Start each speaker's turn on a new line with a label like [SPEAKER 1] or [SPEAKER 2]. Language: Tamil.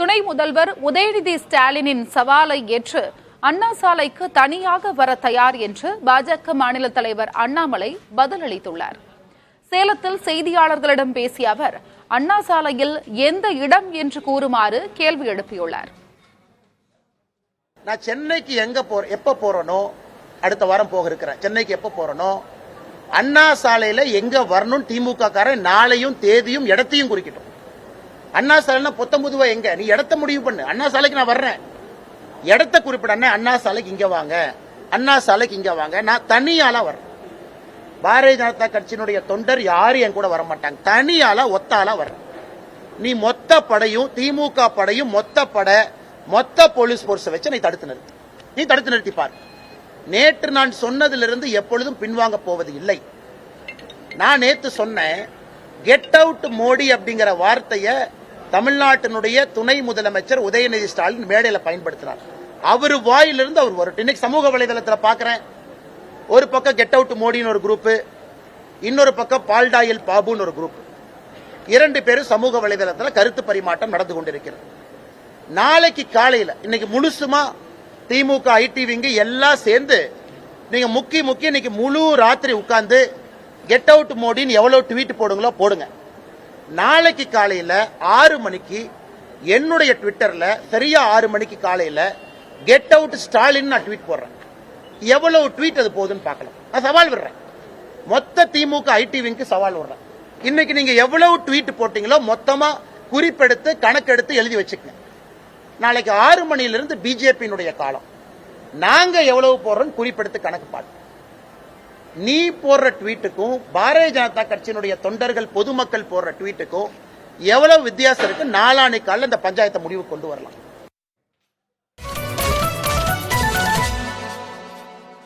[SPEAKER 1] துணை முதல்வர் உதயநிதி ஸ்டாலினின் சவாலை ஏற்று அண்ணா சாலைக்கு தனியாக வர தயார் என்று பாஜக மாநில தலைவர் அண்ணாமலை பதிலளித்துள்ளார். சேலத்தில் செய்தியாளர்களிடம் பேசிய அவர் அண்ணா சாலையில் எந்த இடம் என்று கூறுமாறு கேள்வி எழுப்பியுள்ளார்.
[SPEAKER 2] நான் சென்னைக்கு எப்ப போறனோ, அடுத்த வாரம் போக இருக்கிறேன். சென்னைக்கு எப்ப போறனோ, அண்ணா சாலையில எங்க வரணும் திமுக காரன் நாளையும் தேதியும் இடத்தையும் குறிக்கட்டும். அண்ணா சாலைனா பொத்தமுதுவா எங்க, நீ இடத்த முடிவு பண்ணு. அண்ணா சாலைக்கு நான் வர்றேன், இடத்த குறிப்பிட. அண்ணா சாலைக்கு இங்க வாங்க, அண்ணா சாலைக்கு இங்க வாங்க. நான் தனியால வர்றேன். பாரதிய ஜனதா கட்சியினுடைய தொண்டர் யாரும் என் கூட வர மாட்டாங்க. தனியால ஒத்தால வர்றேன். நீ மொத்த படையும் திமுக படையும் மொத்த போலீஸ் போர்ஸ் வச்சு நீ தடுத்து நிறுத்தி பார். நேற்று நான் சொன்னதிலிருந்து எப்பொழுதும் பின்வாங்க போவது இல்லை. நான் நேற்று சொன்னேன், கெட் அவுட் மோடி அப்படிங்கிற வார்த்தையை தமிழ்நாட்டினுடைய துணை முதலமைச்சர் உதயநிதி ஸ்டாலின் மேடையில பயன்படுத்தினார். அவர் வாயிலிருந்து அவர் வரட்டும். இன்னைக்கு சமூக வலைதளத்தில் பார்க்கிறேன், ஒரு பக்கம் கெட் அவுட் மோடின்னு ஒரு குரூப், இன்னொரு பக்கம் பால்டாயில் பாபுன்னு ஒரு குரூப். இரண்டு பேரும் சமூக வலைதளத்தில் கருத்து பரிமாற்றம் நடந்து கொண்டிருக்கிறது. நாளைக்கு காலையில இன்னைக்கு முழுசுமா திமுக ஐடிவிங்க எல்லாம் சேர்ந்து நீங்க முக்கி இன்னைக்கு முழு ராத்திரி உட்கார்ந்து கெட் அவுட் மோடின்னு எவ்வளவு ட்வீட் போடுங்களோ போடுங்க. நாளைக்கு காலையில 6 மணிக்கு என்னுடைய ட்விட்டர்ல சரியா 6 மணிக்கு காலையில கெட் அவுட் ஸ்டாலின் நான் ட்வீட் போடுறேன். எவ்வளவு ட்வீட் அது போகுதுன்னு பார்க்கலாம். நான் சவால் விடுறேன், மொத்த திமுக ஐடிவிங்க்கு சவால் விடுறேன். இன்னைக்கு நீங்க எவ்வளவு ட்வீட் போட்டீங்களோ மொத்தமா குறிப்பெடுத்து கணக்கெடுத்து எழுதி வச்சுக்கங்க. நாளைக்கு 6 மணியிலிருந்து பிஜேபியினுடைய காலம். நாங்க எவ்வளவு போடுறோம் குறிப்பெடுத்து கணக்கு பார்த்து நீ போடுற ட்வீட்டுக்கும் பாரதிய ஜனதா கட்சியினுடைய தொண்டர்கள் பொதுமக்கள் போடுற ட்வீட்டுக்கும் எவ்வளவு வித்தியாசம் இருக்கு. நாளானைக்கு காலையில் இந்த பஞ்சாயத்தை முடிவு கொண்டு வரலாம்.